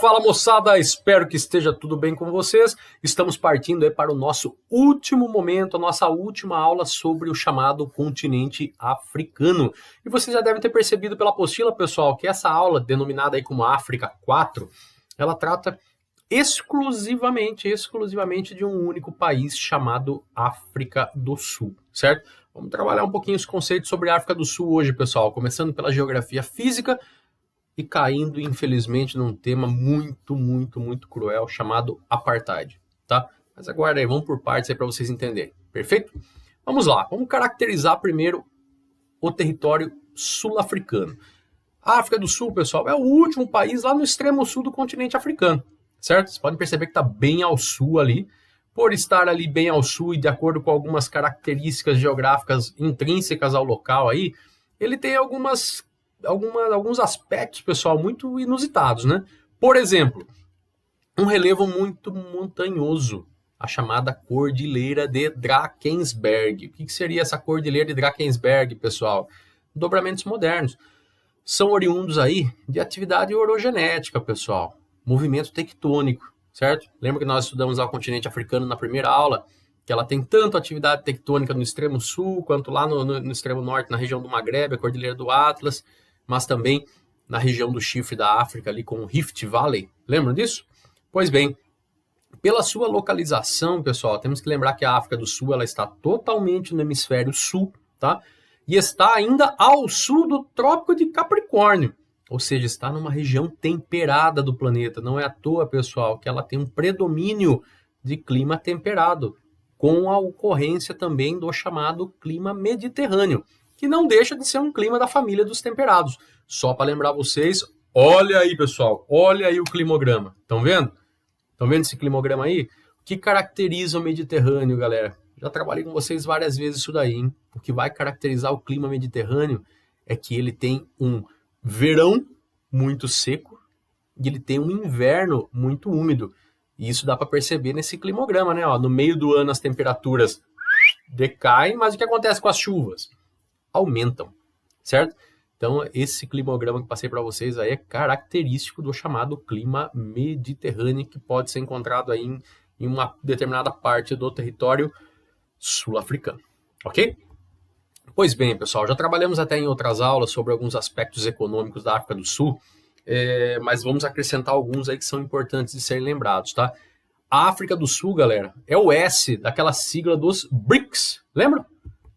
Fala moçada, espero que esteja tudo bem com vocês. Estamos partindo aí para o nosso último momento, a nossa última aula sobre o chamado continente africano. E vocês já devem ter percebido pela apostila, pessoal, que essa aula, denominada aí como África 4, ela trata exclusivamente de um único país chamado África do Sul, certo? Vamos trabalhar um pouquinho os conceitos sobre a África do Sul hoje, pessoal, começando pela geografia física e caindo, infelizmente, num tema muito cruel chamado apartheid, tá? Mas aguarda aí, vamos por partes aí para vocês entenderem, perfeito? Vamos lá, vamos caracterizar primeiro o território sul-africano. A África do Sul, pessoal, é o último país lá no extremo sul do continente africano, certo? Vocês podem perceber que está bem ao sul ali. Por estar ali bem ao sul e de acordo com algumas características geográficas intrínsecas ao local aí, ele tem alguns aspectos, pessoal, muito inusitados, né? Por exemplo, um relevo muito montanhoso, a chamada Cordilheira de Drakensberg. O que seria essa Cordilheira de Drakensberg, pessoal? Dobramentos modernos. São oriundos aí de atividade orogenética, pessoal. Movimento tectônico, certo? Lembra que nós estudamos lá o continente africano na primeira aula, que ela tem tanto atividade tectônica no extremo sul, quanto lá no extremo norte, na região do Magrebe, a Cordilheira do Atlas, mas também na região do chifre da África, ali com o Rift Valley. Lembram disso? Pois bem, pela sua localização, pessoal, temos que lembrar que a África do Sul ela está totalmente no hemisfério sul, tá? E está ainda ao sul do Trópico de Capricórnio, ou seja, está numa região temperada do planeta. Não é à toa, pessoal, que ela tem um predomínio de clima temperado, com a ocorrência também do chamado clima mediterrâneo, que não deixa de ser um clima da família dos temperados. Só para lembrar vocês, olha aí, pessoal, olha aí o climograma. Estão vendo? Estão vendo esse climograma aí? O que caracteriza o Mediterrâneo, galera? Já trabalhei com vocês várias vezes isso daí, hein? O que vai caracterizar o clima mediterrâneo é que ele tem um verão muito seco e ele tem um inverno muito úmido. E isso dá para perceber nesse climograma, né? Ó, no meio do ano as temperaturas decaem, mas o que acontece com as chuvas? Aumentam, certo? Então, esse climograma que passei para vocês aí é característico do chamado clima mediterrâneo, que pode ser encontrado aí em uma determinada parte do território sul-africano, ok? Pois bem, pessoal, já trabalhamos até em outras aulas sobre alguns aspectos econômicos da África do Sul, mas vamos acrescentar alguns aí que são importantes de serem lembrados, tá? A África do Sul, galera, é o S daquela sigla dos BRICS, lembra?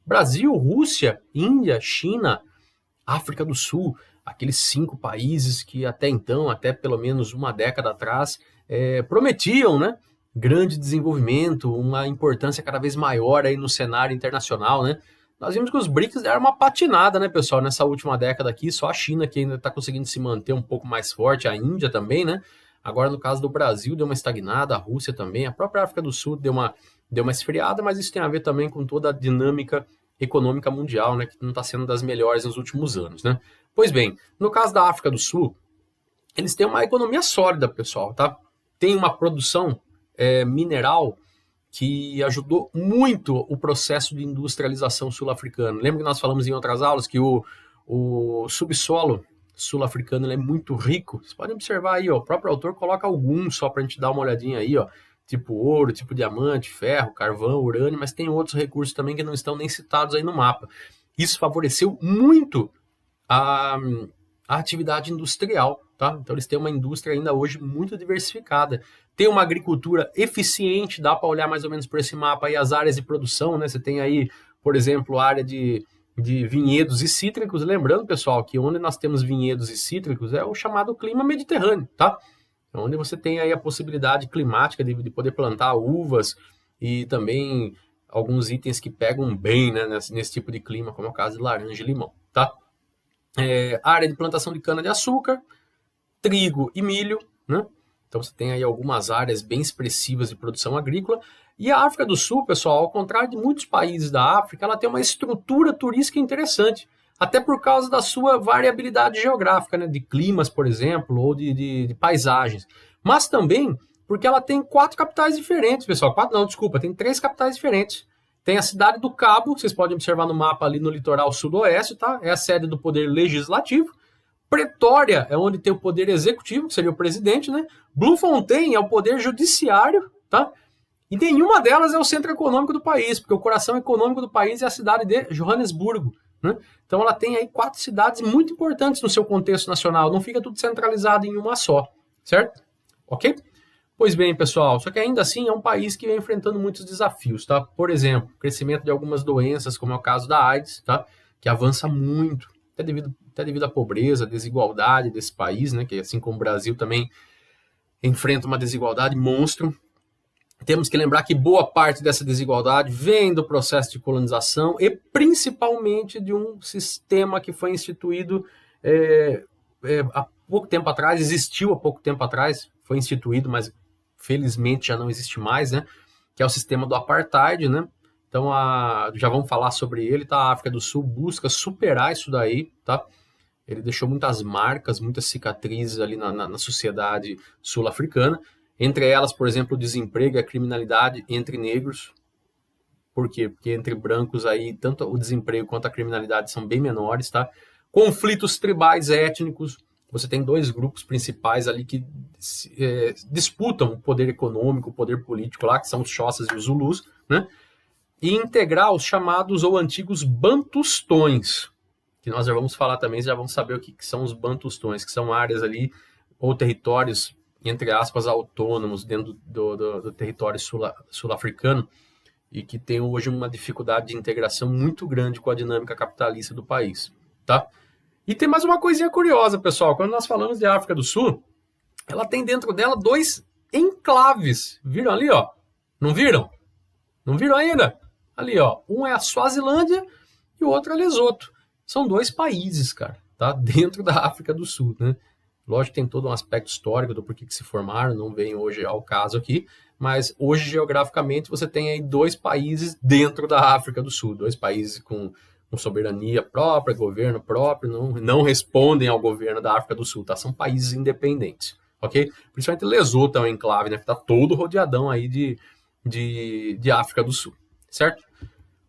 Brasil, Rússia, Índia, China, África do Sul, aqueles 5 países que até então, até pelo menos uma década atrás, prometiam, né, grande desenvolvimento, uma importância cada vez maior aí no cenário internacional, né? Nós vimos que os BRICS deram uma patinada, né, pessoal, nessa última década aqui, só a China que ainda está conseguindo se manter um pouco mais forte, a Índia também, né? Agora, no caso do Brasil, deu uma estagnada, a Rússia também, a própria África do Sul deu uma esfriada, mas isso tem a ver também com toda a dinâmica econômica mundial, né, que não está sendo das melhores nos últimos anos, né? Pois bem, no caso da África do Sul, eles têm uma economia sólida, pessoal, tá? Tem uma produção mineral que ajudou muito o processo de industrialização sul-africano. Lembra que nós falamos em outras aulas que o subsolo sul-africano é muito rico? Vocês podem observar aí, ó, o próprio autor coloca alguns só para a gente dar uma olhadinha aí, ó, tipo ouro, tipo diamante, ferro, carvão, urânio, mas tem outros recursos também que não estão nem citados aí no mapa. Isso favoreceu muito a atividade industrial, tá? Então eles têm uma indústria ainda hoje muito diversificada. Tem uma agricultura eficiente, dá para olhar mais ou menos por esse mapa aí as áreas de produção, né? Você tem aí, por exemplo, a área de vinhedos e cítricos. Lembrando, pessoal, que onde nós temos vinhedos e cítricos é o chamado clima mediterrâneo, tá? Onde você tem aí a possibilidade climática de poder plantar uvas e também alguns itens que pegam bem, né, nesse tipo de clima, como é o caso de laranja e limão, tá? Área de plantação de cana-de-açúcar, trigo e milho, né? Então você tem aí algumas áreas bem expressivas de produção agrícola. E a África do Sul, pessoal, ao contrário de muitos países da África, ela tem uma estrutura turística interessante, até por causa da sua variabilidade geográfica, né, de climas, por exemplo, ou de paisagens. Mas também porque ela tem 4 capitais diferentes, pessoal. Tem 3 capitais diferentes. Tem a cidade do Cabo, vocês podem observar no mapa ali no litoral sudoeste, tá? É a sede do poder legislativo. Pretória é onde tem o poder executivo, que seria o presidente, né? Bloemfontein é o poder judiciário, tá? E nenhuma delas é o centro econômico do país, porque o coração econômico do país é a cidade de Joanesburgo, né? Então ela tem aí 4 cidades muito importantes no seu contexto nacional, não fica tudo centralizado em uma só, certo? Ok? Pois bem, pessoal, só que ainda assim é um país que vem enfrentando muitos desafios, tá? Por exemplo, crescimento de algumas doenças, como é o caso da AIDS, tá? Que avança muito, até devido à pobreza, desigualdade desse país, né? Que assim como o Brasil também enfrenta uma desigualdade monstro. Temos que lembrar que boa parte dessa desigualdade vem do processo de colonização e principalmente de um sistema que foi instituído há pouco tempo atrás, existiu há pouco tempo atrás, foi instituído, mas felizmente já não existe mais, né? Que é o sistema do apartheid, né? Então, já vamos falar sobre ele, tá? A África do Sul busca superar isso daí, tá? Ele deixou muitas marcas, muitas cicatrizes ali na sociedade sul-africana. Entre elas, por exemplo, o desemprego e a criminalidade entre negros. Por quê? Porque entre brancos aí, tanto o desemprego quanto a criminalidade são bem menores, tá? Conflitos tribais étnicos. Você tem 2 grupos principais ali que disputam o poder econômico, o poder político lá, que são os Xhosas e os Zulus, né? E integrar os chamados ou antigos bantustões, que nós já vamos falar também, já vamos saber o que são os bantustões, que são áreas ali ou territórios, entre aspas, autônomos dentro do território sul-africano e que tem hoje uma dificuldade de integração muito grande com a dinâmica capitalista do país, tá? E tem mais uma coisinha curiosa, pessoal, quando nós falamos de África do Sul, ela tem dentro dela 2 enclaves, viram ali, ó? Não viram? Não viram ainda? Ali, ó, um é a Suazilândia e o outro é Lesoto. São 2 países, cara, tá? Dentro da África do Sul, né? Lógico que tem todo um aspecto histórico do porquê que se formaram, não vem hoje ao caso aqui, mas hoje, geograficamente, você tem aí 2 países dentro da África do Sul, 2 países com soberania própria, governo próprio, não respondem ao governo da África do Sul, tá? São países independentes, ok? Principalmente Lesoto é um enclave, né? Que tá todo rodeadão aí de África do Sul, certo?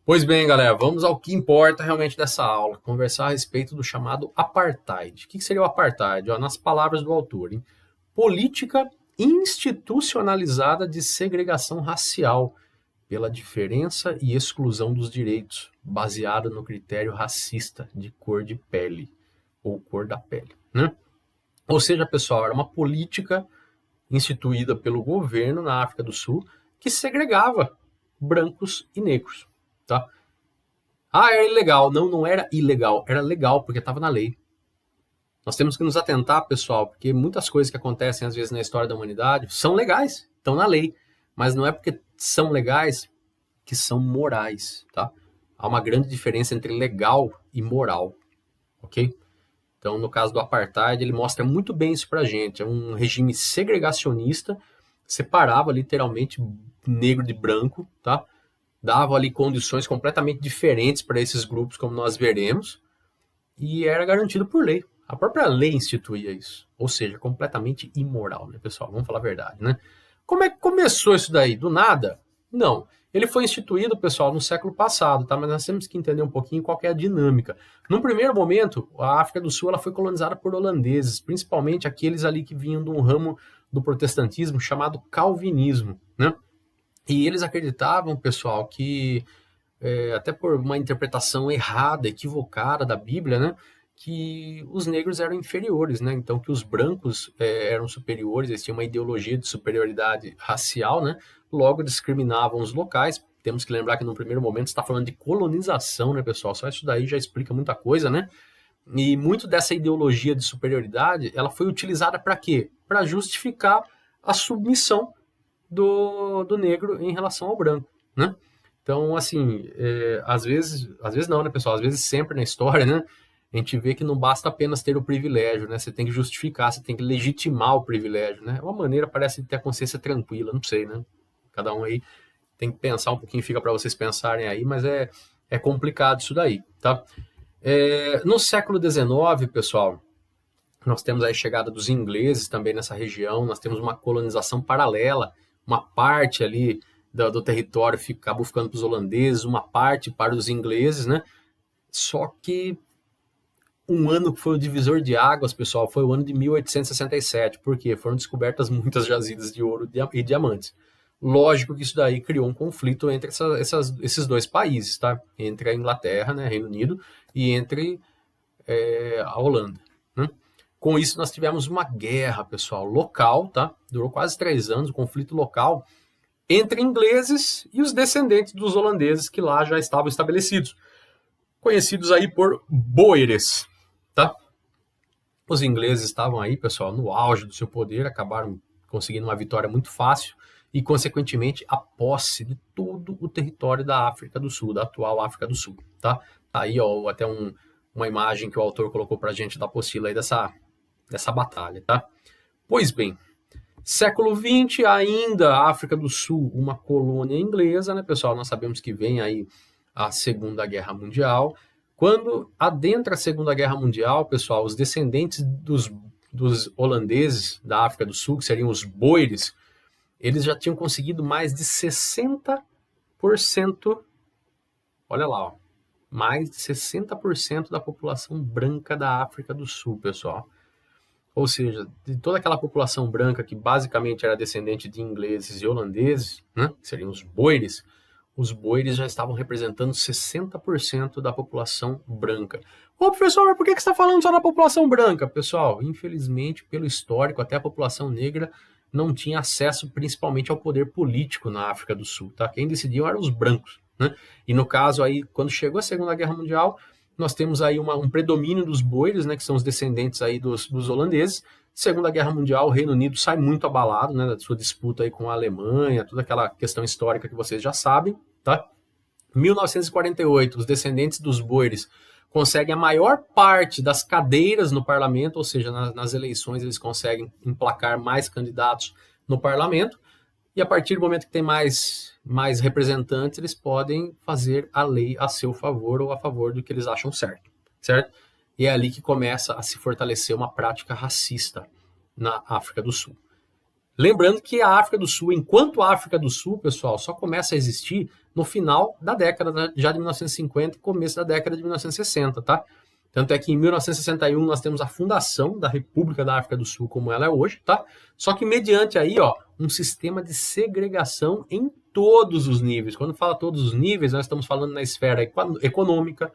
Pois bem, galera, vamos ao que importa realmente dessa aula, conversar a respeito do chamado apartheid. O que seria o apartheid? Ó, nas palavras do autor, hein? Política institucionalizada de segregação racial pela diferença e exclusão dos direitos, baseada no critério racista de cor de pele ou cor da pele, né? Ou seja, pessoal, era uma política instituída pelo governo na África do Sul que segregava brancos e negros. Tá? Era ilegal. Não era ilegal, era legal, porque estava na lei. Nós temos que nos atentar, pessoal, porque muitas coisas que acontecem às vezes na história da humanidade são legais, estão na lei, mas não é porque são legais que são morais, tá? Há uma grande diferença entre legal e moral, ok? Então, no caso do apartheid, ele mostra muito bem isso pra gente. É um regime segregacionista, separava literalmente negro de branco, tá? Dava ali condições completamente diferentes para esses grupos, como nós veremos, e era garantido por lei. A própria lei instituía isso, ou seja, completamente imoral, né, pessoal? Vamos falar a verdade, né? Como é que começou isso daí? Do nada? Não. Ele foi instituído, pessoal, no século passado, tá? Mas nós temos que entender um pouquinho qual que é a dinâmica. Num primeiro momento, a África do Sul ela foi colonizada por holandeses, principalmente aqueles ali que vinham de um ramo do protestantismo chamado calvinismo, né? E eles acreditavam, pessoal, que, até por uma interpretação errada, equivocada da Bíblia, né, que os negros eram inferiores, né, então que os brancos eram superiores, eles tinham uma ideologia de superioridade racial, né, logo discriminavam os locais. Temos que lembrar que no primeiro momento está falando de colonização, né, pessoal, só isso daí já explica muita coisa, né, e muito dessa ideologia de superioridade, ela foi utilizada para quê? Para justificar a submissão do negro em relação ao branco, né? Então, assim, às vezes não, né, pessoal? Às vezes sempre na história, né? A gente vê que não basta apenas ter o privilégio, né? Você tem que justificar, você tem que legitimar o privilégio, né? É uma maneira, parece, de ter a consciência tranquila, não sei, né? Cada um aí tem que pensar um pouquinho, fica para vocês pensarem aí, mas é complicado isso daí, tá? No século XIX, pessoal, nós temos aí a chegada dos ingleses também nessa região, nós temos uma colonização paralela, uma parte ali do território acabou ficando para os holandeses, uma parte para os ingleses, né? Só que um ano que foi o divisor de águas, pessoal, foi o ano de 1867. Por quê? Foram descobertas muitas jazidas de ouro e diamantes. Lógico que isso daí criou um conflito entre esses dois países, tá? Entre a Inglaterra, né, Reino Unido, e entre a Holanda, né? Com isso, nós tivemos uma guerra, pessoal, local, tá? Durou quase 3 anos, um conflito local entre ingleses e os descendentes dos holandeses que lá já estavam estabelecidos, conhecidos aí por boeres, tá? Os ingleses estavam aí, pessoal, no auge do seu poder, acabaram conseguindo uma vitória muito fácil e, consequentemente, a posse de todo o território da África do Sul, da atual África do Sul, tá? Tá aí, ó, até uma imagem que o autor colocou pra gente da apostila aí dessa batalha, tá? Pois bem, século XX, ainda África do Sul, uma colônia inglesa, né, pessoal? Nós sabemos que vem aí a Segunda Guerra Mundial. Quando adentra a Segunda Guerra Mundial, pessoal, os descendentes dos holandeses da África do Sul, que seriam os boeres, eles já tinham conseguido mais de 60%, olha lá, ó, mais de 60% da população branca da África do Sul, pessoal. Ou seja, de toda aquela população branca que basicamente era descendente de ingleses e holandeses, né, que seriam os boeres já estavam representando 60% da população branca. Ô professor, mas por que você está falando só da população branca? Pessoal, infelizmente, pelo histórico, até a população negra não tinha acesso principalmente ao poder político na África do Sul, tá? Quem decidiam eram os brancos, né? E no caso aí, quando chegou a Segunda Guerra Mundial, nós temos aí um predomínio dos boeres, né, que são os descendentes aí dos holandeses. Segunda Guerra Mundial, o Reino Unido sai muito abalado, né, da sua disputa aí com a Alemanha, toda aquela questão histórica que vocês já sabem, tá? 1948, os descendentes dos boeres conseguem a maior parte das cadeiras no parlamento, ou seja, nas eleições eles conseguem emplacar mais candidatos no parlamento, e a partir do momento que tem mais representantes, eles podem fazer a lei a seu favor ou a favor do que eles acham certo? E é ali que começa a se fortalecer uma prática racista na África do Sul. Lembrando que a África do Sul, enquanto a África do Sul, pessoal, só começa a existir no final da década já de 1950 e começo da década de 1960, tá? Tanto é que em 1961 nós temos a fundação da República da África do Sul como ela é hoje, tá? Só que mediante aí, ó, um sistema de segregação em todos os níveis. Quando fala todos os níveis, nós estamos falando na esfera econômica,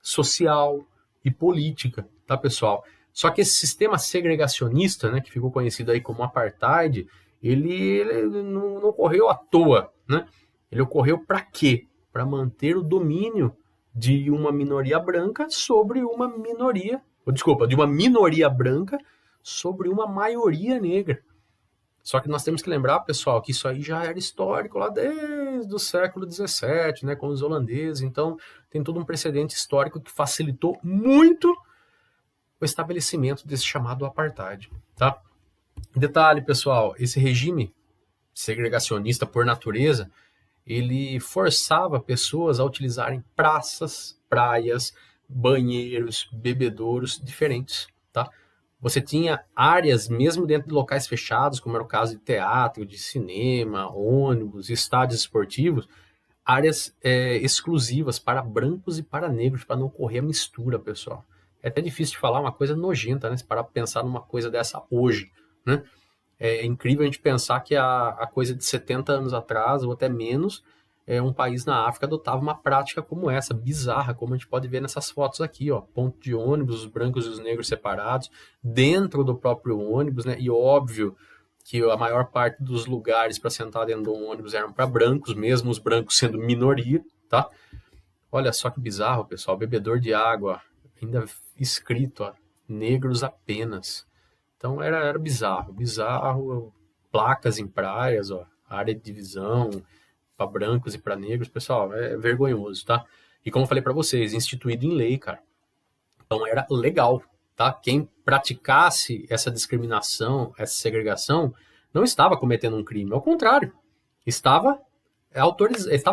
social e política, tá, pessoal? Só que esse sistema segregacionista, né, que ficou conhecido aí como apartheid, ele não ocorreu à toa, né? Ele ocorreu para quê? Para manter o domínio de uma minoria branca sobre uma minoria, de uma minoria branca sobre uma maioria negra. Só que nós temos que lembrar, pessoal, que isso aí já era histórico lá desde o século XVII, né, com os holandeses. Então, tem todo um precedente histórico que facilitou muito o estabelecimento desse chamado apartheid, tá? Detalhe, pessoal, esse regime segregacionista por natureza, ele forçava pessoas a utilizarem praças, praias, banheiros, bebedouros diferentes, tá? Você tinha áreas, mesmo dentro de locais fechados, como era o caso de teatro, de cinema, ônibus, estádios esportivos, áreas exclusivas para brancos e para negros, para não ocorrer a mistura, pessoal. É até difícil de falar, uma coisa nojenta, né? Se parar para pensar numa coisa dessa hoje, né? É incrível a gente pensar que a coisa de 70 anos atrás, ou até menos, um país na África adotava uma prática como essa, bizarra, como a gente pode ver nessas fotos aqui, ó, ponto de ônibus, os brancos e os negros separados, dentro do próprio ônibus, né? E óbvio que a maior parte dos lugares para sentar dentro do ônibus eram para brancos, mesmo os brancos sendo minoria, tá? Olha só que bizarro, pessoal, bebedor de água, ainda escrito, ó, negros apenas. Então era bizarro, placas em praias, ó, área de divisão para brancos e para negros, pessoal, é vergonhoso, tá? E como eu falei para vocês, instituído em lei, cara. Então era legal, tá? Quem praticasse essa discriminação, essa segregação, não estava cometendo um crime, ao contrário, estava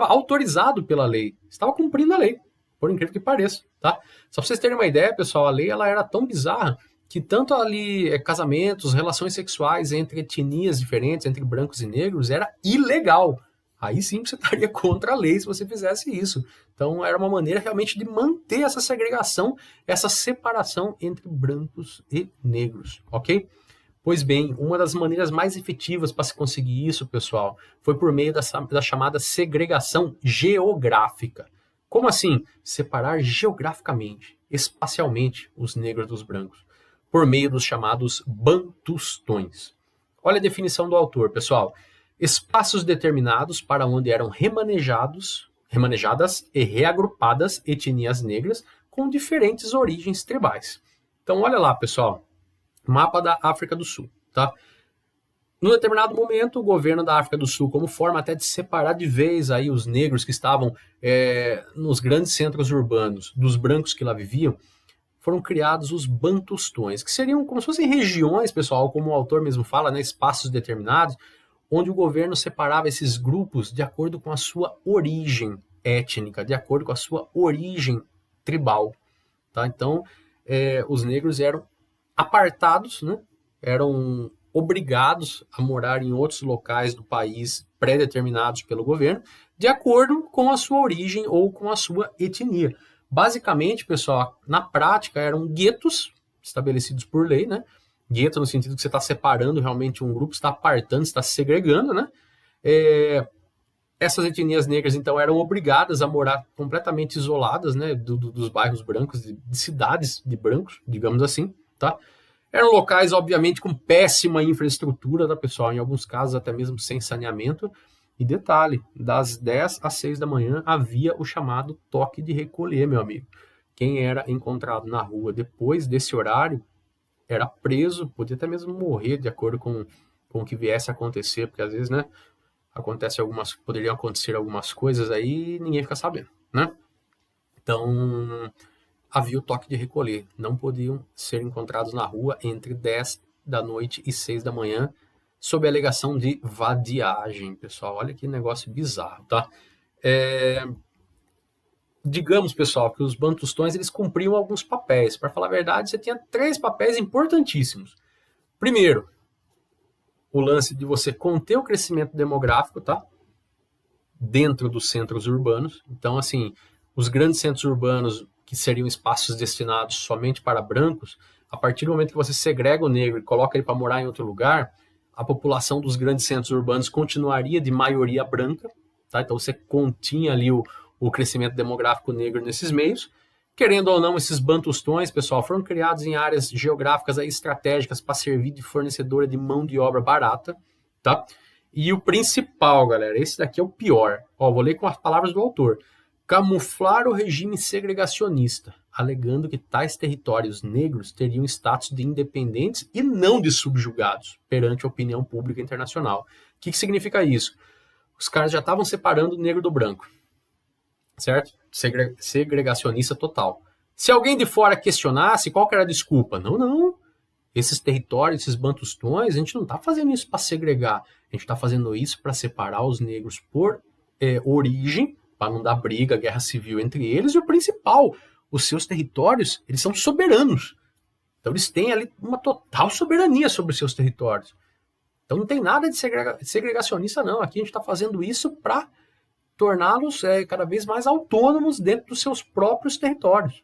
autorizado pela lei, estava cumprindo a lei, por incrível que pareça, tá? Só para vocês terem uma ideia, pessoal, a lei ela era tão bizarra que tanto ali casamentos, relações sexuais entre etnias diferentes, entre brancos e negros, era ilegal. Aí sim você estaria contra a lei se você fizesse isso. Então era uma maneira realmente de manter essa segregação, essa separação entre brancos e negros, ok? Pois bem, uma das maneiras mais efetivas para se conseguir isso, pessoal, foi por meio da chamada segregação geográfica. Como assim? Separar geograficamente, espacialmente, os negros dos brancos, por meio dos chamados bantustões. Olha a definição do autor, pessoal. Espaços determinados para onde eram remanejadas e reagrupadas etnias negras com diferentes origens tribais. Então, olha lá, pessoal. Mapa da África do Sul, tá? Num determinado momento, o governo da África do Sul, como forma até de separar de vez aí os negros que estavam nos grandes centros urbanos dos brancos que lá viviam, foram criados os bantustões, que seriam como se fossem regiões, pessoal, como o autor mesmo fala, né, espaços determinados, onde o governo separava esses grupos de acordo com a sua origem étnica, de acordo com a sua origem tribal, tá? Então, os negros eram apartados, né? Eram obrigados a morar em outros locais do país pré-determinados pelo governo, de acordo com a sua origem ou com a sua etnia. Basicamente, pessoal, na prática eram guetos estabelecidos por lei, né? Gueto no sentido que você está separando realmente um grupo, está apartando, está segregando, né? Essas etnias negras, então, eram obrigadas a morar completamente isoladas, né, dos bairros brancos, de cidades de brancos, digamos assim, tá? Eram locais, obviamente, com péssima infraestrutura, tá, pessoal? Em alguns casos, até mesmo sem saneamento. E detalhe, das 10 às 6 da manhã havia o chamado toque de recolher, meu amigo. Quem era encontrado na rua depois desse horário era preso, podia até mesmo morrer, de acordo com o que viesse a acontecer, porque às vezes, né, poderiam acontecer algumas coisas aí e ninguém fica sabendo, né? Então, havia o toque de recolher. Não podiam ser encontrados na rua entre 10 da noite e 6 da manhã, sob a alegação de vadiagem, pessoal. Olha que negócio bizarro, tá? Digamos, pessoal, que os bantustões eles cumpriam alguns papéis. Para falar a verdade, você tinha 3 papéis importantíssimos. Primeiro, o lance de você conter o crescimento demográfico, tá? Dentro dos centros urbanos. Então, assim, os grandes centros urbanos que seriam espaços destinados somente para brancos, a partir do momento que você segrega o negro e coloca ele para morar em outro lugar, a população dos grandes centros urbanos continuaria de maioria branca, tá? Então você continha ali o crescimento demográfico negro nesses meios. Querendo ou não, esses bantustões, pessoal, foram criados em áreas geográficas aí estratégicas para servir de fornecedora de mão de obra barata, tá? E o principal, galera, esse daqui é o pior. Ó, vou ler com as palavras do autor. Camuflar o regime segregacionista, alegando que tais territórios negros teriam status de independentes e não de subjugados perante a opinião pública internacional. O que significa isso? Os caras já estavam separando o negro do branco, certo? Segregacionista total. Se alguém de fora questionasse, qual que era a desculpa? Não. Esses territórios, esses bantustões, a gente não está fazendo isso para segregar. A gente está fazendo isso para separar os negros por origem, para não dar briga, guerra civil entre eles. E o principal, os seus territórios, eles são soberanos. Então eles têm ali uma total soberania sobre os seus territórios. Então não tem nada de segregacionista, não. Aqui a gente está fazendo isso para torná-los cada vez mais autônomos dentro dos seus próprios territórios.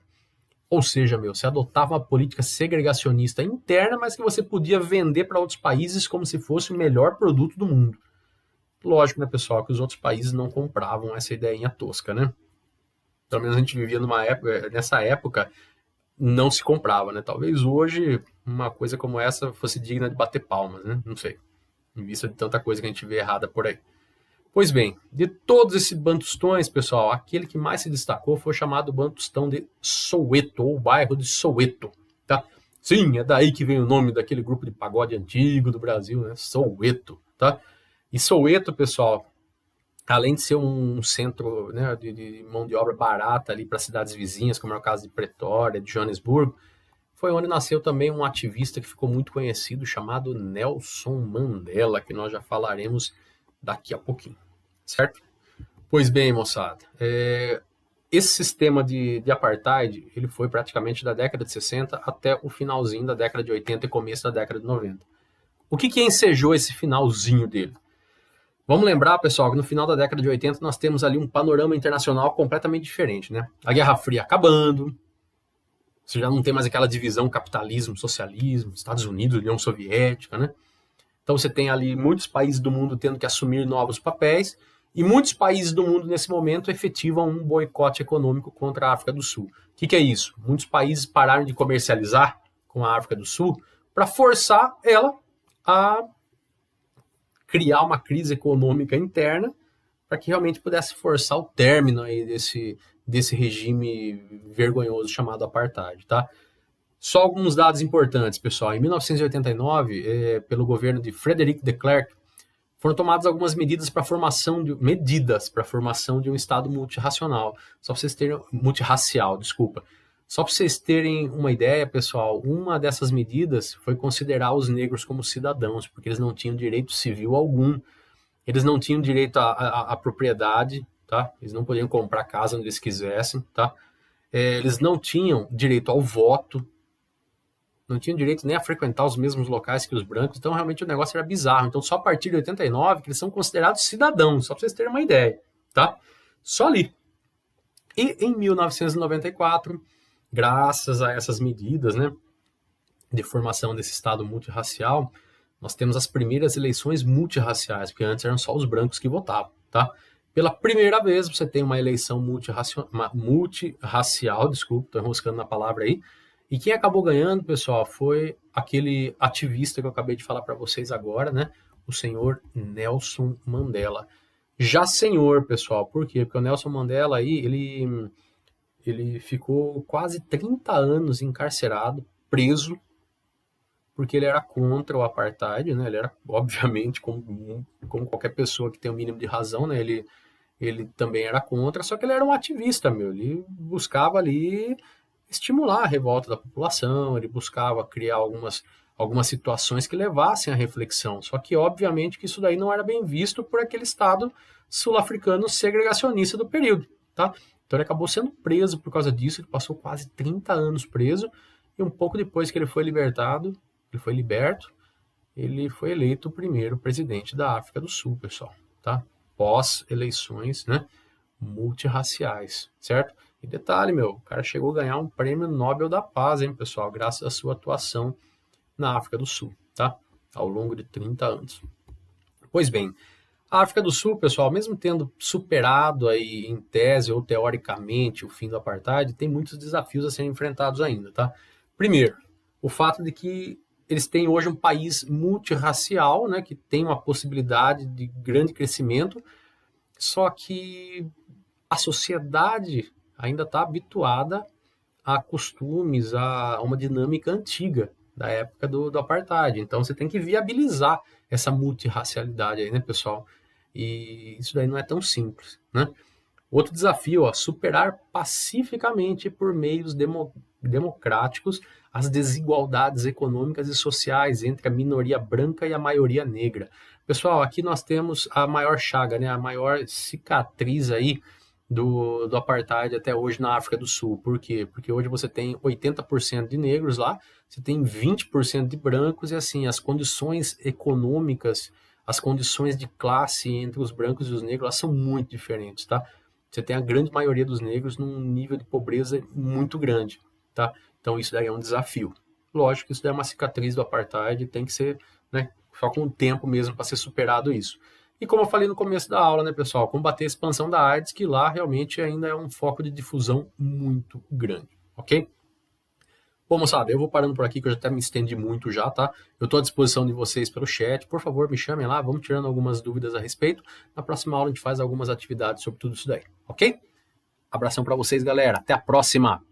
Ou seja, você adotava uma política segregacionista interna, mas que você podia vender para outros países como se fosse o melhor produto do mundo. Lógico, né, pessoal, que os outros países não compravam essa ideinha tosca, né? Pelo menos a gente vivia nessa época, não se comprava, né? Talvez hoje uma coisa como essa fosse digna de bater palmas, né? Não sei, em vista de tanta coisa que a gente vê errada por aí. Pois bem, de todos esses bantustões, pessoal, aquele que mais se destacou foi o chamado Bantustão de Soweto, ou bairro de Soweto, tá? Sim, é daí que vem o nome daquele grupo de pagode antigo do Brasil, né? Soweto, tá? E Soweto, pessoal, além de ser um centro, né, de mão de obra barata ali para cidades vizinhas, como é o caso de Pretória, de Joanesburgo, foi onde nasceu também um ativista que ficou muito conhecido, chamado Nelson Mandela, que nós já falaremos daqui a pouquinho, certo? Pois bem, moçada, esse sistema de apartheid, ele foi praticamente da década de 60 até o finalzinho da década de 80 e começo da década de 90. O que ensejou esse finalzinho dele? Vamos lembrar, pessoal, que no final da década de 80 nós temos ali um panorama internacional completamente diferente, né? A Guerra Fria acabando, você já não tem mais aquela divisão capitalismo, socialismo, Estados Unidos, União Soviética, né? Então você tem ali muitos países do mundo tendo que assumir novos papéis e muitos países do mundo nesse momento efetivam um boicote econômico contra a África do Sul. O que é isso? Muitos países pararam de comercializar com a África do Sul para forçar ela a criar uma crise econômica interna para que realmente pudesse forçar o término aí desse regime vergonhoso chamado apartheid, tá? Só alguns dados importantes, pessoal. Em 1989, pelo governo de Frederic de Klerk, foram tomadas algumas medidas para a formação de um Estado multirracial. Só para vocês terem multirracial, desculpa. Só para vocês terem uma ideia, pessoal, uma dessas medidas foi considerar os negros como cidadãos, porque eles não tinham direito civil algum, eles não tinham direito à propriedade, tá? Eles não podiam comprar casa onde eles quisessem, tá? Eles não tinham direito ao voto, não tinham direito nem a frequentar os mesmos locais que os brancos, então realmente o negócio era bizarro. Então só a partir de 89 que eles são considerados cidadãos, só para vocês terem uma ideia, tá? Só ali. E em 1994, graças a essas medidas, né, de formação desse Estado multirracial, nós temos as primeiras eleições multirraciais, porque antes eram só os brancos que votavam, tá? Pela primeira vez você tem uma eleição multirracial, desculpa, estou enroscando na palavra aí, e quem acabou ganhando, pessoal, foi aquele ativista que eu acabei de falar para vocês agora, né? O senhor Nelson Mandela. Já senhor, pessoal, por quê? Porque o Nelson Mandela aí, ele ficou quase 30 anos encarcerado, preso, porque ele era contra o apartheid, né? Ele era, obviamente, como qualquer pessoa que tem o mínimo de razão, né? Ele também era contra, só que ele era um ativista, meu. Ele buscava ali estimular a revolta da população, ele buscava criar algumas situações que levassem à reflexão. Só que, obviamente, que isso daí não era bem visto por aquele Estado sul-africano segregacionista do período, tá? Então ele acabou sendo preso por causa disso, ele passou quase 30 anos preso, e um pouco depois que ele foi liberto, ele foi eleito o primeiro presidente da África do Sul, pessoal, tá? Pós eleições, né, multirraciais, certo? E detalhe, o cara chegou a ganhar um prêmio Nobel da Paz, hein, pessoal, graças à sua atuação na África do Sul, tá? Ao longo de 30 anos. Pois bem, a África do Sul, pessoal, mesmo tendo superado aí em tese ou teoricamente o fim do apartheid, tem muitos desafios a serem enfrentados ainda, tá? Primeiro, o fato de que eles têm hoje um país multirracial, né, que tem uma possibilidade de grande crescimento, só que a sociedade ainda está habituada a costumes, a uma dinâmica antiga da época do apartheid. Então você tem que viabilizar essa multirracialidade aí, né, pessoal? E isso daí não é tão simples, né? Outro desafio, superar pacificamente por meios democráticos as desigualdades econômicas e sociais entre a minoria branca e a maioria negra. Pessoal, aqui nós temos a maior chaga, né, a maior cicatriz aí do apartheid até hoje na África do Sul. Por quê? Porque hoje você tem 80% de negros lá, você tem 20% de brancos e assim, as condições econômicas, as condições de classe entre os brancos e os negros, elas são muito diferentes, tá? Você tem a grande maioria dos negros num nível de pobreza muito grande, tá? Então isso daí é um desafio. Lógico que isso daí é uma cicatriz do apartheid, tem que ser, né, só com o tempo mesmo para ser superado isso. E como eu falei no começo da aula, né, pessoal, combater a expansão da AIDS, que lá realmente ainda é um foco de difusão muito grande, ok? Bom, moçada, eu vou parando por aqui, que eu já até me estendi muito já, tá? Eu estou à disposição de vocês pelo chat, por favor, me chamem lá, vamos tirando algumas dúvidas a respeito. Na próxima aula a gente faz algumas atividades sobre tudo isso daí, ok? Abração para vocês, galera, até a próxima!